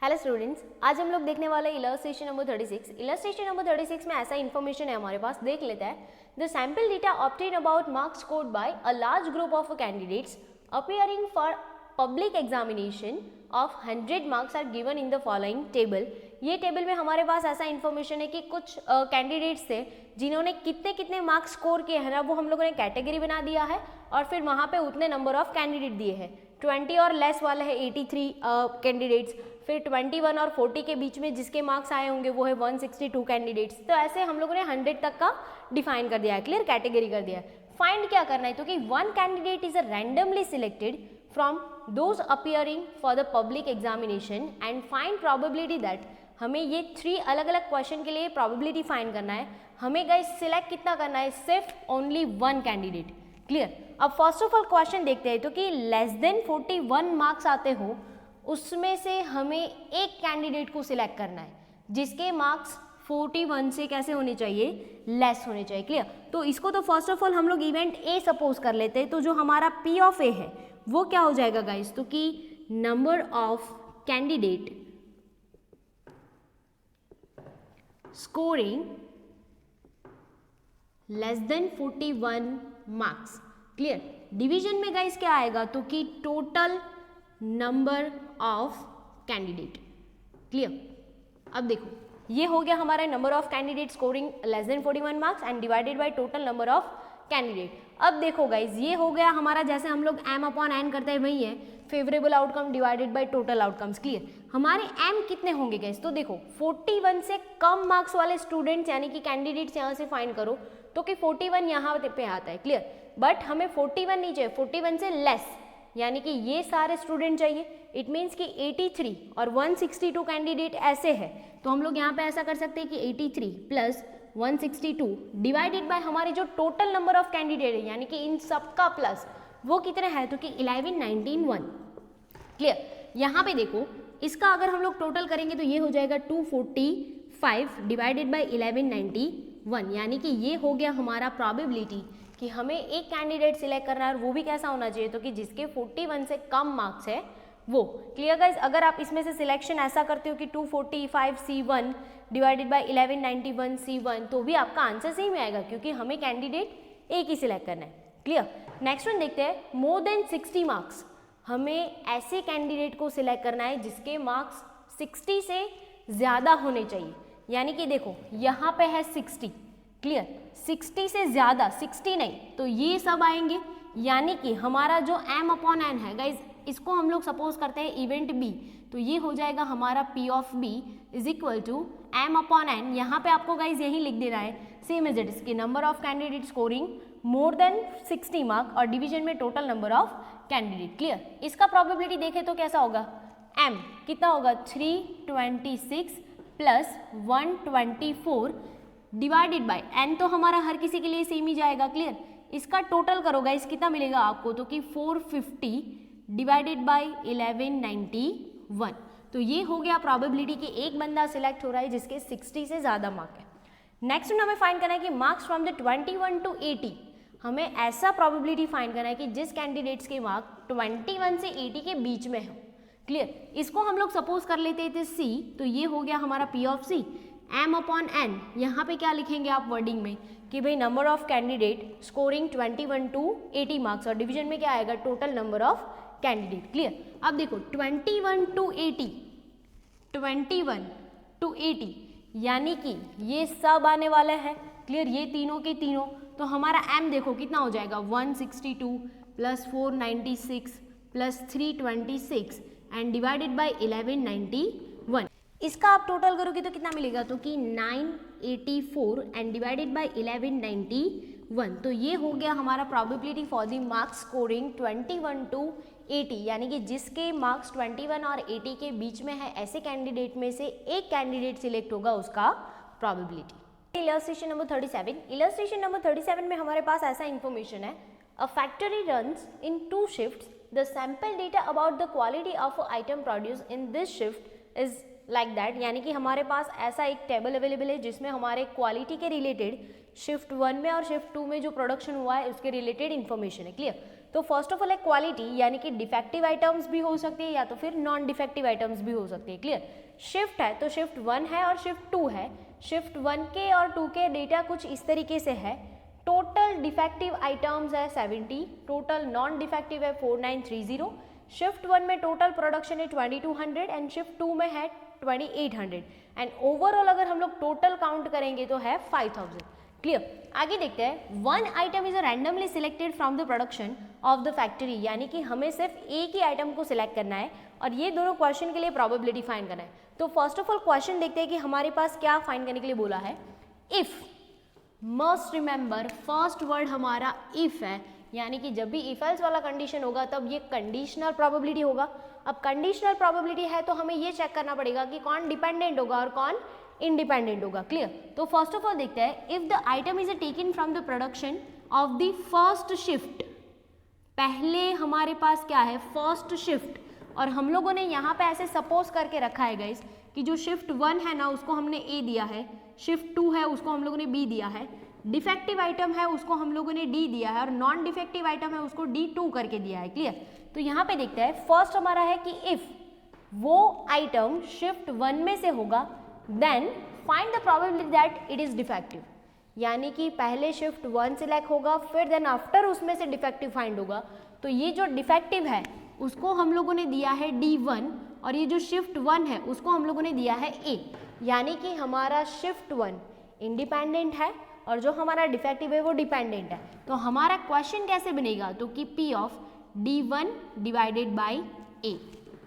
Hello students, आज हम लोग देखने वाले इलस्ट्रेशन नंबर 36। इलस्ट्रेशन नंबर 36 में ऐसा इन्फॉर्मेशन है हमारे पास, देख लेते हैं। The sample data obtain about marks scored by a large group of candidates appearing for public examination of 100 marks are given in the following table. ये टेबल में हमारे पास ऐसा इन्फॉर्मेशन है कि कुछ कैंडिडेट्स थे जिन्होंने कितने कितने मार्क्स स्कोर किए हैं ना, वो हम लोगों ने कैटेगरी बना दिया है और फिर वहाँ पे उतने नंबर ऑफ कैंडिडेट दिए हैं। 20 और लेस वाले है 83 कैंडिडेट्स, फिर 21 और 40 के बीच में जिसके मार्क्स आए होंगे वो है 162 कैंडिडेट्स। तो ऐसे हम लोगों ने 100 तक का डिफाइन कर दिया है, क्लियर, कैटेगरी कर दिया है। फाइंड क्या करना है, तो कि one candidate is randomly selected from those appearing for the public examination and find probability that. हमें ये 3 अलग अलग क्वेश्चन के लिए प्रोबेबिलिटी फाइंड करना है। हमें गाइस सिलेक्ट कितना करना है, सिर्फ ओनली वन कैंडिडेट, क्लियर। अब फर्स्ट ऑफ ऑल क्वेश्चन देखते हैं, तो कि लेस देन 41 मार्क्स आते हो उसमें से हमें एक कैंडिडेट को सिलेक्ट करना है जिसके मार्क्स 41 से कैसे होने चाहिए, लेस होने चाहिए, क्लियर। तो इसको तो फर्स्ट ऑफ ऑल हम लोग इवेंट ए सपोज कर लेते हैं। तो जो हमारा पी ऑफ ए है वो क्या हो जाएगा गाइस, तो कि number of candidate scoring less than 41 marks, clear. Division में गाइस क्या आएगा, तो कि total number of candidate, clear. अब देखो ये हो गया हमारा number of candidate scoring less than 41 marks and divided by total number of candidate. अब देखो गाइस ये हो गया हमारा, जैसे हम लोग m अपॉन n करते हैं वही है, favourable outcome divided by total outcomes, clear. हमारे m कितने होंगे गाइस, तो देखो 41 से कम मार्क्स वाले स्टूडेंट्स यानी कि कैंडिडेट्स यहाँ से फाइंड करो तो कि 41 यहाँ पे आता है, क्लियर। बट हमें 41 नहीं चाहिए, 41 से लेस यानी कि ये सारे स्टूडेंट चाहिए। इट मीन्स कि 83 और 162 कैंडिडेट ऐसे है, तो हम लोग यहाँ पे ऐसा कर सकते हैं कि 83 प्लस 162 डिवाइडेड बाय हमारे जो टोटल नंबर ऑफ कैंडिडेट है यानी कि इन सबका प्लस वो कितने है, तो कि 11 19 1, क्लियर। यहाँ पे देखो इसका अगर हम लोग टोटल करेंगे तो ये हो जाएगा 245 डिवाइडेड बाय 1191 यानी कि ये हो गया हमारा प्रोबेबिलिटी कि हमें एक कैंडिडेट सिलेक्ट करना है और वो भी कैसा होना चाहिए, तो कि जिसके 41 से कम मार्क्स है वो, क्लियर गाइज। अगर आप इसमें से सिलेक्शन ऐसा करते हो कि 245 C1 डिवाइडेड बाय 1191 C1 तो भी आपका आंसर सही में आएगा क्योंकि हमें कैंडिडेट एक ही सिलेक्ट करना है, क्लियर। नेक्स्ट वन देखते हैं, मोर देन 60 मार्क्स। हमें ऐसे कैंडिडेट को सिलेक्ट करना है जिसके मार्क्स 60 से ज़्यादा होने चाहिए, यानी कि देखो यहाँ पे है 60, क्लियर, 60 से ज़्यादा, 60 नहीं तो ये सब आएंगे। यानी कि हमारा जो m अपॉन n है गाइज, इसको हम लोग सपोज करते हैं इवेंट b, तो ये हो जाएगा हमारा p of b is equal to m upon n। यहाँ पे आपको गाइज यही लिख देना है, सेम एज इट इज की number of candidate scoring more than 60 mark और डिवीजन में total number of candidate, clear. इसका प्रोबेबिलिटी देखें तो कैसा होगा, m कितना होगा 326 प्लस 124 डिवाइडेड बाय n, तो हमारा हर किसी के लिए सेम ही जाएगा, क्लियर। इसका टोटल करो गाइस कितना मिलेगा आपको, तो कि 450 डिवाइडेड बाय 1191, तो ये हो गया प्रोबेबिलिटी कि एक बंदा सिलेक्ट हो रहा है जिसके 60 से ज़्यादा मार्क है। नेक्स्ट हमें फाइंड करना है कि मार्क्स फ्रॉम द 21 टू 80। हमें ऐसा प्रोबेबिलिटी फाइंड करना है कि जिस कैंडिडेट्स के मार्क 21 से 80 के बीच में हो, क्लियर। इसको हम लोग सपोज कर लेते थे c, तो ये हो गया हमारा p of c m upon n। यहाँ पे क्या लिखेंगे आप वर्डिंग में कि भाई number of candidate scoring 21 to 80 marks और डिवीजन में क्या आएगा, total number of candidate, clear. अब देखो 21 टू 80, 21 टू 80 यानी कि ये सब आने वाला है, क्लियर, ये तीनों के तीनों। तो हमारा m देखो कितना हो जाएगा 162 plus 496 plus 326 and divided by 1191। इसका आप टोटल करोगे तो कितना मिलेगा, तो कि 984 एंड डिवाइडेड बाय 1191, तो ये हो गया हमारा probability for the marks scoring 21 to 80 यानी कि जिसके मार्क्स 21 और 80 के बीच में है ऐसे कैंडिडेट में से एक कैंडिडेट सिलेक्ट होगा उसका probability. Illustration number 37। Illustration number 37 में हमारे पास ऐसा इंफॉर्मेशन है, a factory runs in 2 shifts, the sample data about the quality of item produce in this shift is like that. यानी कि हमारे पास ऐसा एक टेबल अवेलेबल है जिसमें हमारे क्वालिटी के रिलेटेड शिफ्ट 1 में और शिफ्ट 2 में जो प्रोडक्शन हुआ है उसके रिलेटेड इन्फॉर्मेशन है, क्लियर। तो फर्स्ट ऑफ ऑल है क्वालिटी, यानी कि डिफेक्टिव आइटम्स भी हो सकती है या तो फिर नॉन डिफेक्टिव आइटम्स भी हो सकती है। क्लियर। शिफ्ट है तो शिफ्ट 1 है और शिफ्ट 2 है। शिफ्ट 1 के और 2 के डेटा कुछ इस तरीके से है। टोटल डिफेक्टिव आइटम्स है 70, टोटल नॉन डिफेक्टिव है 4930। शिफ्ट 1 में टोटल प्रोडक्शन है 2200 एंड शिफ्ट 2 में है 2800 एंड ओवरऑल अगर हम लोग टोटल काउंट करेंगे तो है 5000। क्लियर। आगे देखते हैं, one item is randomly selected from the production of the factory, यानी कि हमें सिर्फ एक ही आइटम को सिलेक्ट करना है और ये दोनों क्वेश्चन के लिए प्रोबेबिलिटी फाइंड करना है। तो फर्स्ट ऑफ ऑल क्वेश्चन देखते हैं कि हमारे पास क्या फाइंड करने के लिए बोला है। If, must remember first word हमारा इफ है, यानी कि जब भी इफ एल्स वाला कंडीशन होगा तब ये कंडीशनल प्रोबेबिलिटी होगा। अब कंडीशनल प्रोबेबिलिटी है तो हमें ये चेक करना पड़ेगा कि कौन डिपेंडेंट होगा और कौन इंडिपेंडेंट होगा। क्लियर। तो फर्स्ट ऑफ ऑल देखते हैं, if the item is taken from the production of the first shift, पहले हमारे पास क्या है फर्स्ट शिफ्ट, और हम लोगों ने यहाँ पे ऐसे सपोज करके रखा है गाइस कि जो शिफ्ट 1 है ना उसको हमने ए दिया है, शिफ्ट 2 है उसको हम लोगों ने बी दिया है, डिफेक्टिव आइटम है उसको हम लोगों ने डी दिया है और नॉन डिफेक्टिव आइटम है उसको D2 करके दिया है। क्लियर। तो यहाँ पे देखते हैं, फर्स्ट हमारा है कि इफ वो आइटम शिफ्ट 1 में से होगा then find the probability that it is defective, यानी कि पहले शिफ्ट 1 सिलेक्ट होगा फिर देन आफ्टर उसमें से डिफेक्टिव फाइंड होगा। तो ये जो डिफेक्टिव है उसको हम लोगों ने दिया है D1 और ये जो शिफ्ट 1 है उसको हम लोगों ने दिया है A, यानी कि हमारा शिफ्ट 1 इंडिपेंडेंट है और जो हमारा डिफेक्टिव है वो डिपेंडेंट है। तो हमारा क्वेश्चन कैसे बनेगा, तो कि P of D1 divided by A।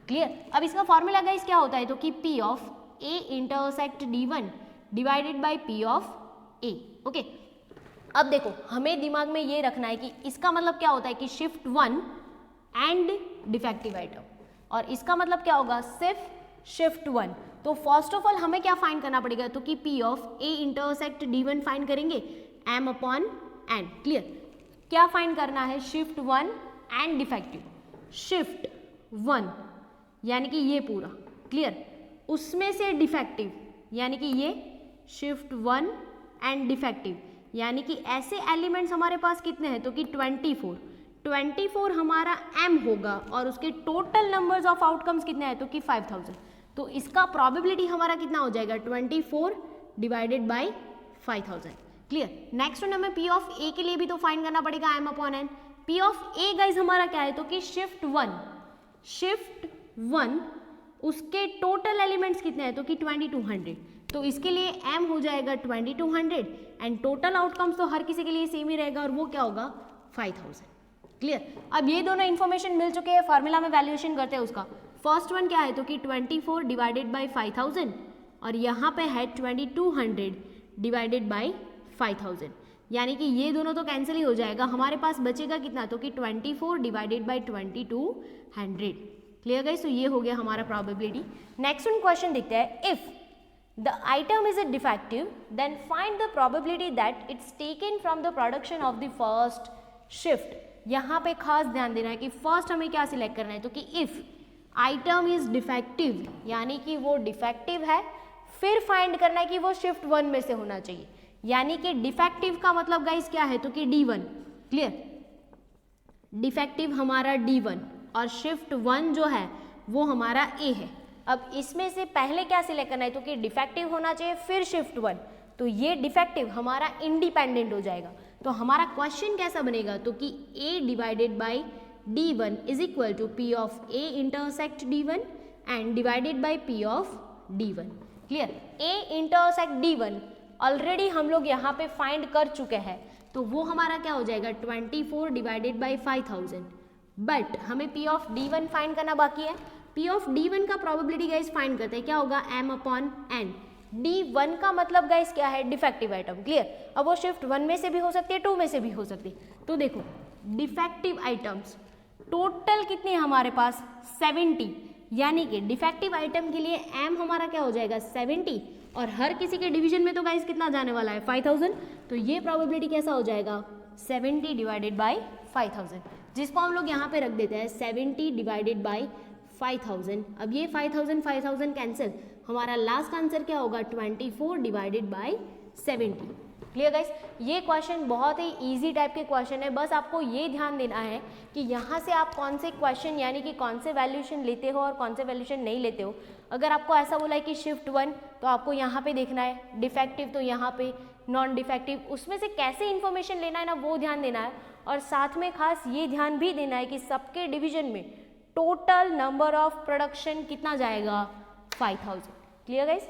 Clear. अब इसका फॉर्मूला गाइस क्या होता है, तो कि P of A intersect D1 divided by P of A। Okay. अब देखो हमें दिमाग में ये रखना है कि इसका मतलब क्या होता है कि शिफ्ट 1 एंड डिफेक्टिव आइटम, और इसका मतलब क्या होगा सिर्फ शिफ्ट 1। तो फर्स्ट ऑफ ऑल हमें क्या फाइंड करना पड़ेगा, तो कि P of A intersect D1 find करेंगे M अपॉन N। क्लियर। क्या फाइंड करना है, शिफ्ट 1 एंड डिफेक्टिव। शिफ्ट 1 यानी कि ये पूरा, क्लियर, उसमें से डिफेक्टिव यानी कि ये शिफ्ट 1 एंड डिफेक्टिव, यानी कि ऐसे एलिमेंट्स हमारे पास कितने हैं, तो कि 24 हमारा M होगा और उसके टोटल नंबर्स ऑफ आउटकम्स कितने हैं, तो कि 5000। तो इसका प्रोबेबिलिटी हमारा कितना हो जाएगा 24 divided by 5000। Clear. Next one हमें P ऑफ A के लिए भी तो फाइंड करना पड़ेगा M upon N। P of A guys हमारा क्या है, तो कि शिफ्ट 1 उसके टोटल एलिमेंट्स कितने हैं, तो कि 2200। तो इसके लिए M हो जाएगा 2200 एंड टोटल आउटकम्स तो हर किसी के लिए सेम ही रहेगा और वो क्या होगा 5000। क्लियर। अब ये दोनों इन्फॉर्मेशन मिल चुके हैं, फार्मूला में वैल्यूएशन करते हैं उसका। फर्स्ट वन क्या है, तो कि 24 डिवाइडेड बाई 5000 और यहाँ पे है 2200 डिवाइडेड बाई 5000, यानी कि ये दोनों तो कैंसिल ही हो जाएगा, हमारे पास बचेगा कितना, तो कि 24 डिवाइडेड बाई 2200। Clear guys. तो ये हो गया हमारा प्रोबेबिलिटी। नेक्स्ट वन क्वेश्चन देखते हैं, if the item is a defective then find the probability that it's taken from the production of the first shift. यहाँ पे खास ध्यान देना है कि फर्स्ट हमें क्या सिलेक्ट करना है, तो कि इफ आइटम इज डिफेक्टिव यानी कि वो डिफेक्टिव है, फिर फाइंड करना है कि वो शिफ्ट 1 में से होना चाहिए, यानी कि डिफेक्टिव का मतलब गाइस क्या है, तो कि D1। क्लियर। डिफेक्टिव हमारा D1 और शिफ्ट 1 जो है वो हमारा A है। अब इसमें से पहले क्या सिलेक्ट करना है, तो कि डिफेक्टिव होना चाहिए फिर शिफ्ट 1, तो ये डिफेक्टिव हमारा इंडिपेंडेंट हो जाएगा। तो हमारा क्वेश्चन कैसा बनेगा, तो कि A divided by D1 is equal to P of A intersect D1 and divided by P of D1। Clear. A intersect D1 already हम लोग यहाँ पे फाइंड कर चुके हैं, तो वो हमारा क्या हो जाएगा 24 डिवाइडेड बाई 5000, बट हमें P ऑफ D1 फाइंड करना बाकी है। P ऑफ D1 का प्रोबेबिलिटी गाइस फाइंड करते हैं, क्या होगा M अपॉन N। D1 का मतलब गाइस क्या है, डिफेक्टिव आइटम। क्लियर। अब वो शिफ्ट 1 में से भी हो सकती है, 2 में से भी हो सकती है। तो देखो डिफेक्टिव आइटम्स टोटल कितने हैं हमारे पास 70, यानी कि डिफेक्टिव आइटम के लिए M हमारा क्या हो जाएगा 70 और हर किसी के डिवीजन में तो गाइस कितना जाने वाला है 5000। तो ये प्रोबेबिलिटी कैसा हो जाएगा 70 डिवाइडेड बाई 5000, जिसको हम लोग यहाँ पे रख देते हैं 70 डिवाइडेड बाई 5000। अब ये 5000 कैंसिल, हमारा लास्ट आंसर क्या होगा 24 डिवाइडेड बाई 70। क्लियर गाइस, ये क्वेश्चन बहुत ही इजी टाइप के क्वेश्चन है, बस आपको ये ध्यान देना है कि यहाँ से आप कौन से क्वेश्चन यानी कि कौन से वैल्यूएशन लेते हो और कौन से वैल्यूएशन नहीं लेते हो। अगर आपको ऐसा बोला है कि शिफ्ट 1 तो आपको यहाँ पे देखना है, डिफेक्टिव तो यहाँ पे, नॉन डिफेक्टिव उसमें से कैसे इन्फॉर्मेशन लेना है ना वो ध्यान देना है। और साथ में खास ये ध्यान भी देना है कि सबके डिवीजन में टोटल नंबर ऑफ प्रोडक्शन कितना जाएगा, 5000। Clear guys.